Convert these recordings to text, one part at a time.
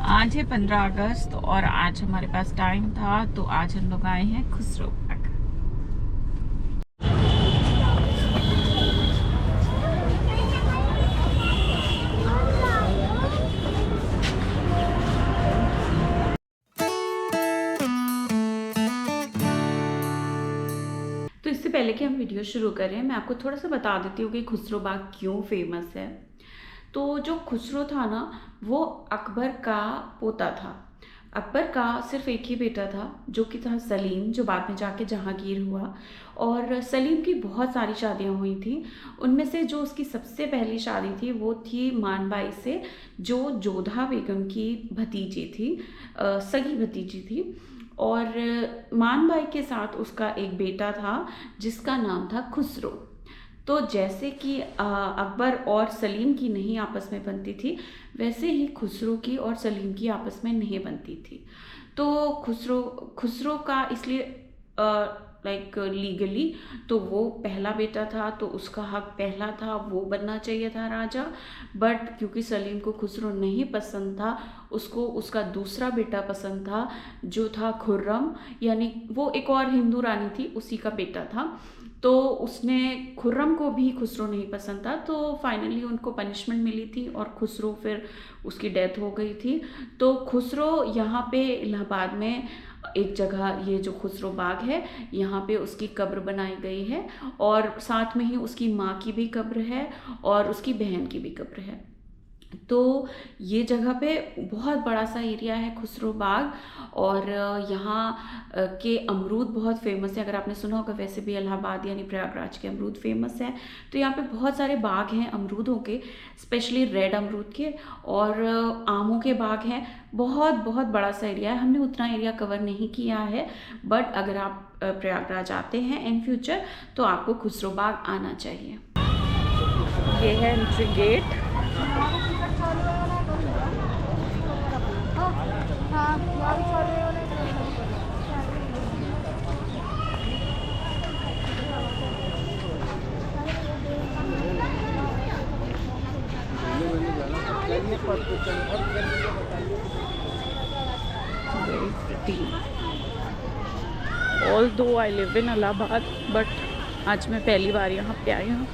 आज है 15 अगस्त और आज हमारे पास टाइम था तो आज हम लोग आए हैं खुसरो बाग। तो इससे पहले कि हम वीडियो शुरू करें मैं आपको थोड़ा सा बता देती हूँ कि खुसरो बाग क्यों फेमस है। तो जो खुसरो था ना वो अकबर का पोता था। अकबर का सिर्फ एक ही बेटा था जो कि था सलीम, जो बाद में जाके जहांगीर हुआ। और सलीम की बहुत सारी शादियां हुई थी। उनमें से जो उसकी सबसे पहली शादी थी वो थी मानबाई से, जो जोधा बेगम की भतीजी थी, सगी भतीजी थी। और मानबाई के साथ उसका एक बेटा था जिसका नाम था खुसरो। तो जैसे कि अकबर और सलीम की नहीं आपस में बनती थी, वैसे ही खुसरो की और सलीम की आपस में नहीं बनती थी। तो खुसरो खुसरो का इसलिए लाइक लीगली तो वो पहला बेटा था तो उसका हक पहला था, वो बनना चाहिए था राजा। बट क्योंकि सलीम को खुसरो नहीं पसंद था, उसको उसका दूसरा बेटा पसंद था जो था खुर्रम, यानी वो एक और हिंदू रानी थी उसी का बेटा था। तो उसने खुर्रम को भी खुसरो नहीं पसंद था, तो फाइनली उनको पनिशमेंट मिली थी और खुसरो फिर उसकी डेथ हो गई थी। तो खुसरो यहाँ पे इलाहाबाद में एक जगह, ये जो खुसरो बाग है यहाँ पे उसकी कब्र बनाई गई है और साथ में ही उसकी माँ की भी कब्र है और उसकी बहन की भी कब्र है। तो ये जगह पे बहुत बड़ा सा एरिया है खुसरो बाग। और यहाँ के अमरूद बहुत फेमस है। अगर आपने सुना होगा, वैसे भी इलाहाबाद यानी प्रयागराज के अमरूद फेमस है। तो यहाँ पे बहुत सारे बाग हैं अमरूदों के, स्पेशली रेड अमरूद के, और आमों के बाग हैं। बहुत बहुत बड़ा सा एरिया है। हमने उतना एरिया कवर नहीं किया है, बट अगर आप प्रयागराज आते हैं इन फ्यूचर तो आपको खुसरो बाग आना चाहिए। ये है entry gate. Although I live in Allahabad, but आज मैं पहली बार यहाँ पे आई हूँ।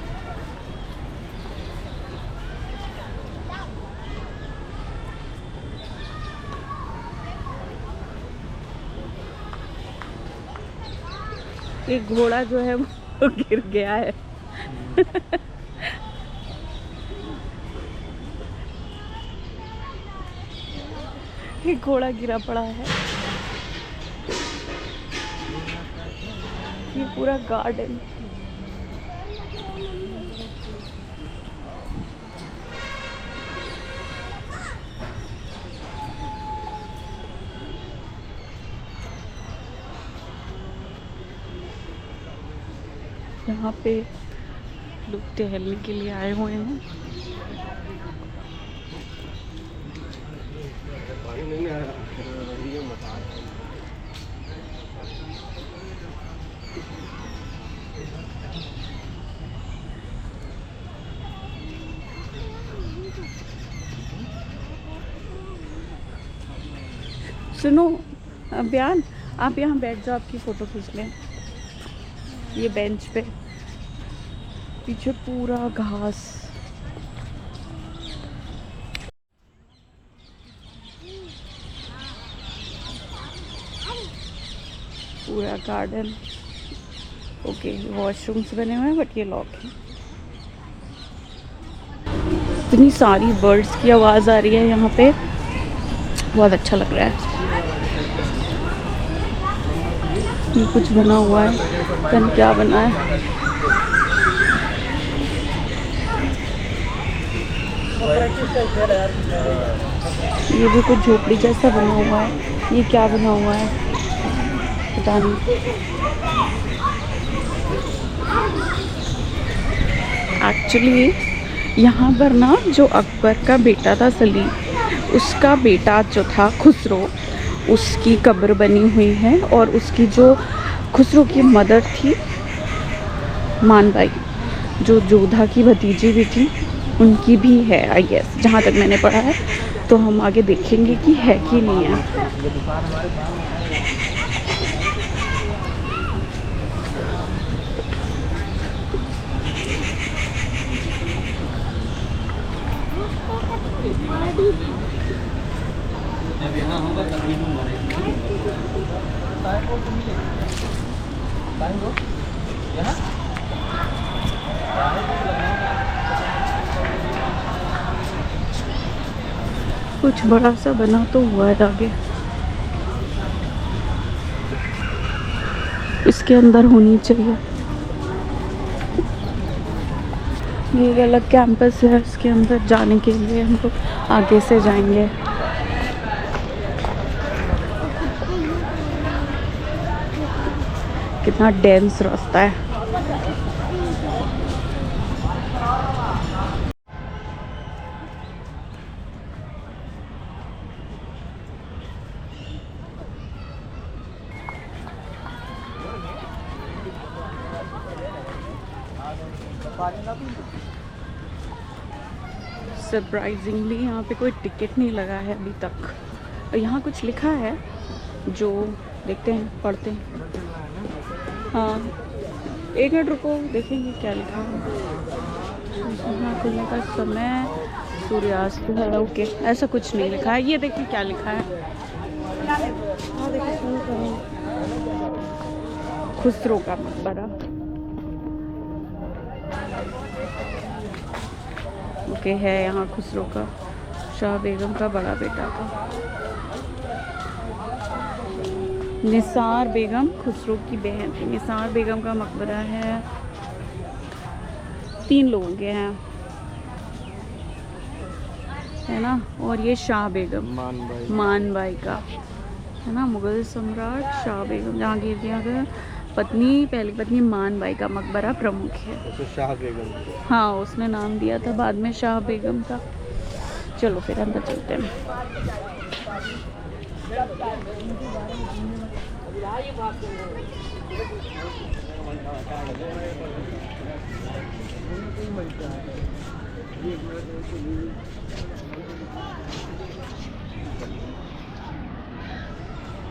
एक घोड़ा जो है वो गिर गया है। एक घोड़ा गिरा पड़ा है। ये पूरा गार्डन, यहाँ पे लोग टहलने के लिए आए हुए हैं। सुनो बयान, आप यहाँ बैठ जाओ, आपकी फ़ोटो खींच लें ये बेंच पे। पीछे पूरा घास, पूरा गार्डन। ओके, वॉशरूम्स बने हुए हैं बट ये लॉक है। इतनी सारी बर्ड्स की आवाज़ आ रही है यहाँ पे, बहुत अच्छा लग रहा है। ये कुछ बना हुआ है, पता नहीं क्या बना है। ये भी कुछ झोपड़ी जैसा बना हुआ है। ये क्या बना हुआ है पता नहीं। एक्चुअली यहाँ पर ना जो अकबर का बेटा था सलीम, उसका बेटा जो था खुसरो, उसकी कब्र बनी हुई है। और उसकी जो खुसरो की मदर थी मानबाई, जो जोधा की भतीजी भी थी, उनकी भी है आई गेस, जहाँ तक मैंने पढ़ा है। तो तो हम आगे देखेंगे कि है कि नहीं है। कुछ बड़ा सा बना तो हुआ है आगे, इसके अंदर होनी चाहिए। ये अलग कैंपस है, इसके अंदर जाने के लिए हम लोग आगे से जाएंगे। कितना डेंस रास्ता है। सरप्राइजिंगली यहाँ पे कोई टिकट नहीं लगा है अभी तक। और यहाँ कुछ लिखा है जो देखते हैं, पढ़ते हैं। हाँ, एक मिनट रुको, देखेंगे क्या लिखा है। यहाँ खुलने का समय सूर्यास्त है, ओके। ऐसा कुछ नहीं लिखा है। ये देखिए क्या लिखा है। खुसरो का मकबरा, ओके है यहाँ खुसरो का, शाह बेगम का बड़ा बेटा था। निसार बेगम खुसरो की बहन थी। निसार बेगम का मकबरा है, 3 लोगों के हैं, है ना। और ये शाह बेगम मानबाई का है ना, मुगल सम्राट शाह बेगम जहांगीर की अगर पत्नी, पहली पत्नी मानबाई का मकबरा प्रमुख है। तो शाह बेगम, हाँ उसने नाम दिया था बाद में शाह बेगम का। चलो फिर अंदर चलते हैं।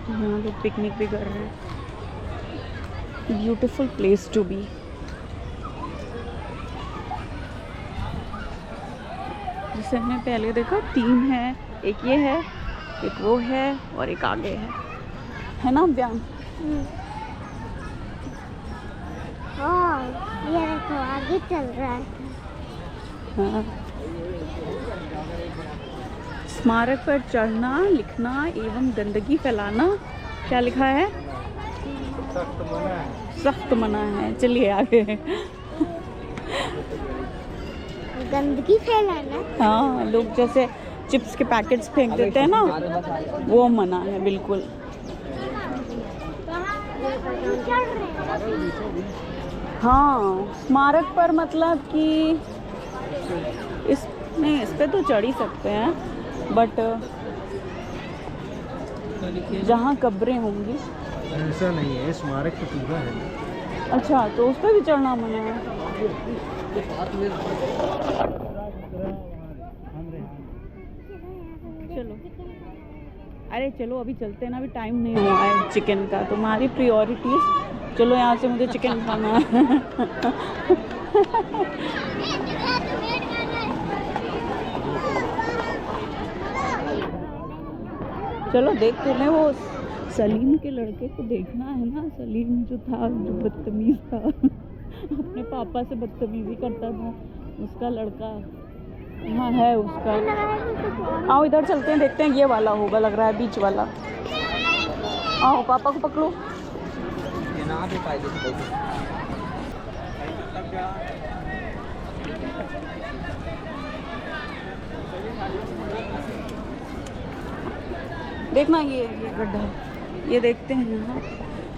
यहाँ लोग पिकनिक भी कर रहे हैं। Beautiful place to be. जैसे हमने पहले देखा 3 है, एक ये है, एक वो है और एक आगे है ना ब्यान। ये देखो आगे चल रहा है। हाँ। स्मारक पर चढ़ना, लिखना एवं गंदगी फैलाना, क्या लिखा है? सख्त मना है। चलिए आगे। गंदगी फैलाना, हाँ, लोग जैसे चिप्स के पैकेट्स फेंक देते हैं ना, वो मना है बिल्कुल। हाँ, स्मारक पर मतलब कि इस पे तो चढ़ ही सकते हैं, बट जहाँ कब्रें होंगी ऐसा नहीं है, स्मारक तो पूरा है। अच्छा, तो उस पर भी चढ़ना मना है। चलो, अरे चलो अभी चलते हैं ना, अभी टाइम नहीं हुआ है चिकन का। तुम्हारी प्रायोरिटीज, चलो यहाँ से मुझे चिकन खाना है। चलो देखते हैं। वो सलीम के लड़के को देखना है ना, सलीम जो था, जो बदतमीज था, अपने पापा से बदतमीजी करता था, उसका लड़का हाँ है उसका। आओ इधर चलते हैं, देखते हैं। ये वाला होगा लग रहा है, बीच वाला। आओ पापा को पकड़ो। देखना ये गड्ढा, ये देखते हैं यहाँ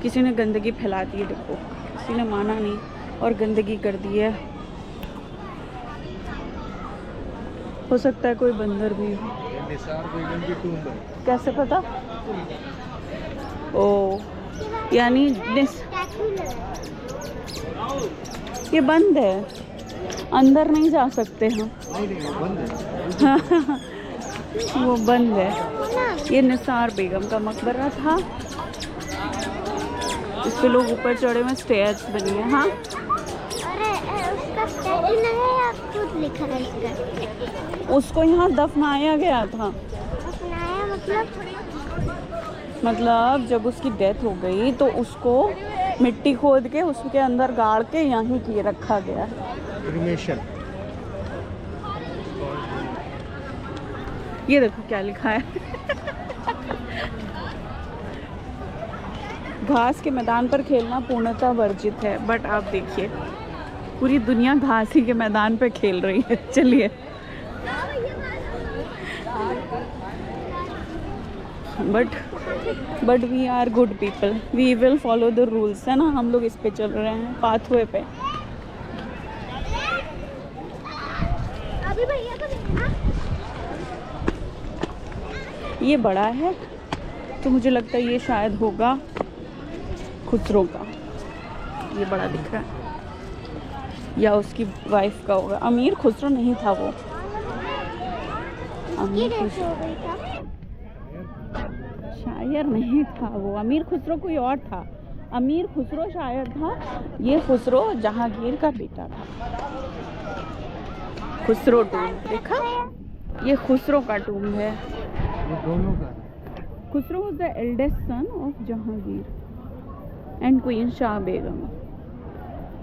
किसी ने गंदगी फैला दी है। देखो किसी ने माना नहीं और गंदगी कर दी है। हो सकता है कोई बंदर भी हो। कैसे पता? ओ यानी ये बंद है, अंदर नहीं जा सकते हम। वो बंद है। ये निसार बेगम का मकबरा था। इस पे लोग ऊपर चढ़े हुए, स्टेयर्स बनी है। हाँ, अरे उसका स्टैचू नहीं है या खुद लिखा है इसका? उसको यहाँ दफनाया गया था। अपनाया मतलब जब उसकी डेथ हो गई तो उसको मिट्टी खोद के उसके अंदर गाड़ के यहीं की रखा गया। क्रीमेशन। ये देखो क्या लिखा है। घास के मैदान पर खेलना पूर्णतः वर्जित है, बट आप देखिए पूरी दुनिया घास ही के मैदान पे खेल रही है। चलिए, but we are good people, we will follow the rules, है ना। हम लोग इस पे चल रहे हैं, पाथवे पे। अभी भैया को देखना। ये बड़ा है तो मुझे लगता है ये शायद होगा खुसरो का। ये बड़ा दिख रहा है, या उसकी वाइफ का होगा। अमीर खुसरो नहीं था वो। अमीर खुसरो शायर नहीं था वो। अमीर खुसरो कोई और था। अमीर खुसरो शायर था। ये खुसरो जहांगीर का बेटा था। खुसरो टूम्ब देखा, ये खुसरो का टूम्ब है। ये दोनों का। Khusro was the eldest son of Jahangir and Queen Shah Begum.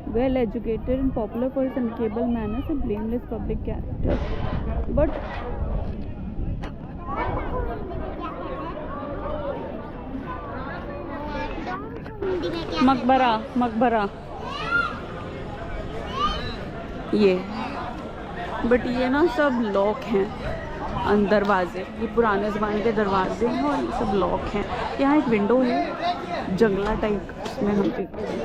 Well educated and popular for his impeccable manners and blameless public character. But Hindi में क्या? मकबरा ये, बट ये ना सब लॉक हैं दरवाजे। ये पुराने ज़माने के दरवाजे हैं और ये सब लॉक हैं। यहाँ एक विंडो है जंगला टाइप, उसमें हम देखते हैं।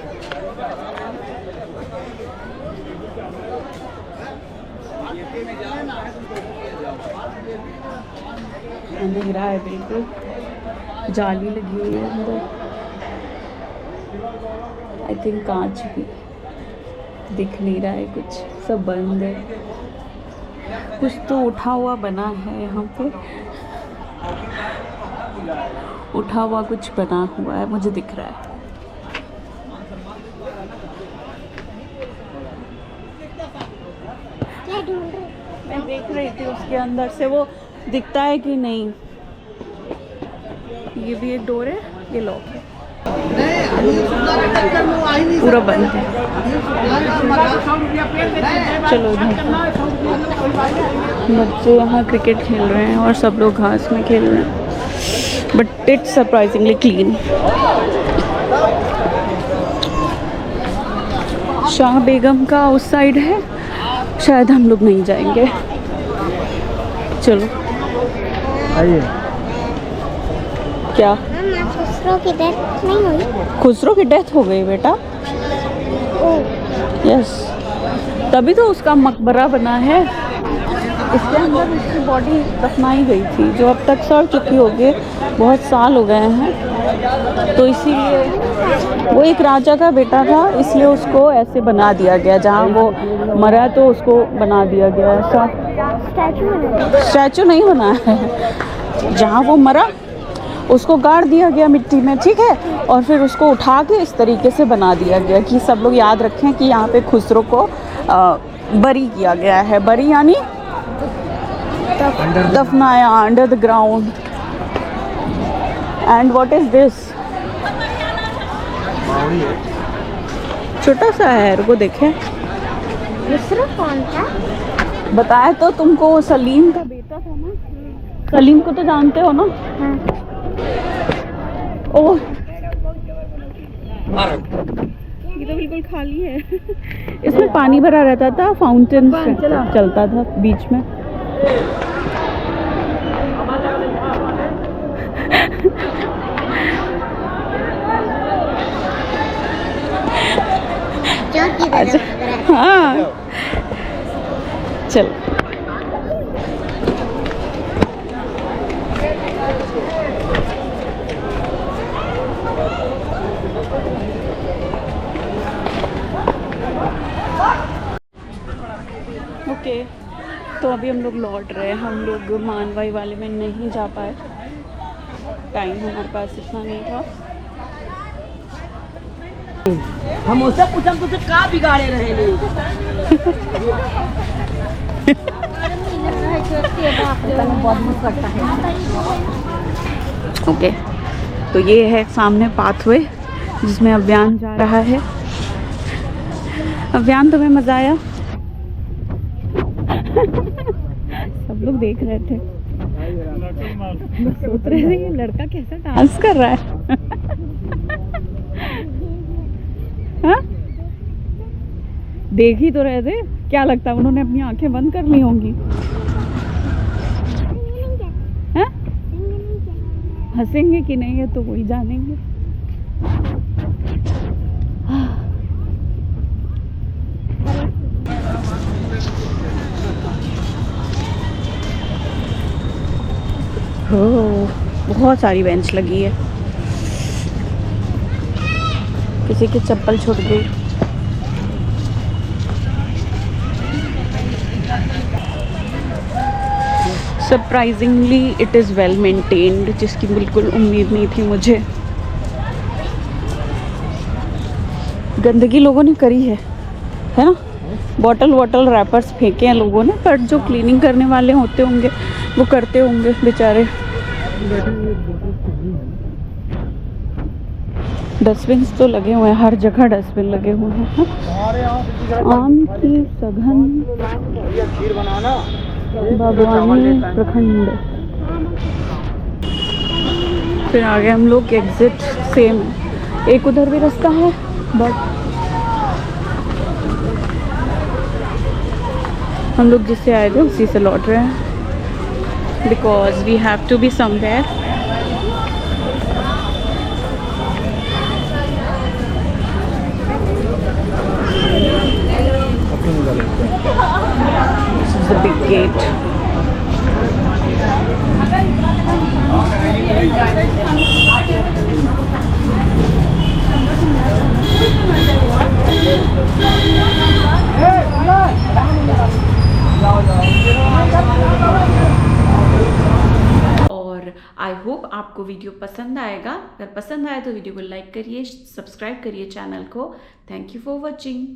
अंधेरा है बिल्कुल, जाली लगी हुई है अंदर। आई थिंक कांच भी दिख नहीं रहा है, कुछ सब बंद है। कुछ तो उठा हुआ बना है यहाँ पे, उठा हुआ कुछ बना हुआ है मुझे दिख रहा है। क्या ढूंढ रहे? मैं देख रही थी उसके अंदर से वो दिखता है कि नहीं। ये भी एक डोर है, ये लॉक है, पूरा बंद है। चलो बच्चे यहाँ क्रिकेट खेल रहे हैं और सब लोग घास में खेल रहे हैं, but it's surprisingly clean. Shah Begum का उस साइड है, शायद हम लोग नहीं जाएंगे। चलो आइए। क्या मम्मा खुसरो की डेथ नहीं हुई? खुसरो की डेथ हो गई बेटा? यस, तभी तो उसका मकबरा बना है। इसके अंदर उसकी बॉडी दफनाई गई थी, जो अब तक सड़ चुकी होगी, बहुत साल हो गए हैं। तो इसीलिए वो एक राजा का बेटा था, इसलिए उसको ऐसे बना दिया गया। जहाँ वो मरा तो उसको बना दिया गया ऐसा। स्टैचू नहीं बना है, जहाँ वो मरा उसको गाड़ दिया गया मिट्टी में, ठीक है। और फिर उसको उठा के इस तरीके से बना दिया गया कि सब लोग याद रखें कि यहाँ पे खुसरो को बरी किया गया है। बरी यानी दफनाया, under the ground. And what is this? छोटा सा है, रुको देखें। खुसरो कौन था? बताया तो तुमको, सलीम का बेटा था ना। सलीम को तो जानते हो ना? हाँ। ओह, ये तो बिल्कुल खाली है। इसमें पानी भरा रहता था, फाउंटेन चलता था बीच में। अच्छा, हाँ चल। ओके, तो तो अभी हम लोग लौट रहे हैं। हम लोग मानवाई वाले में नहीं जा पाए, टाइम हमारे पास इतना नहीं था। हम उससे पूछा तुझे का बिगाड़े रहे नहीं। ओके, तो ये है सामने पाथवे जिसमें अभियान जा रहा है। अभियान, तुम्हें मजा आया? सब लोग देख रहे थे, सोच रहे थे ये लड़का कैसा डांस कर रहा है। हाँ? देख ही तो रहे थे, क्या लगता है उन्होंने अपनी आंखें बंद कर ली होंगी? हाँ? हंसेंगे कि नहीं है तो वही जानेंगे। हो, बहुत सारी बेंच लगी है। किसी की चप्पल छूट गई। Surprisingly it is well maintained, जिसकी बिल्कुल उम्मीद नहीं थी मुझे। गंदगी लोगों ने करी है ना? बॉटल रैपर्स फेंके हैं लोगों ने, पर जो क्लीनिंग करने वाले होते होंगे वो करते होंगे बेचारे। डस्टबिन तो लगे हुए हैं, हर जगह डस्टबिन लगे हुए हैं। आम की सघन बागवानी प्रखंड। फिर आगे हम लोग एग्जिट सेम है, एक उधर भी रास्ता है बट हम लोग जिससे आए थे उसी से लौट रहे हैं, because we have to be somewhere. This is the big gate. और आई होप आपको वीडियो पसंद आएगा। अगर पसंद आए तो वीडियो को लाइक करिए, सब्सक्राइब करिए चैनल को। Thank you for watching.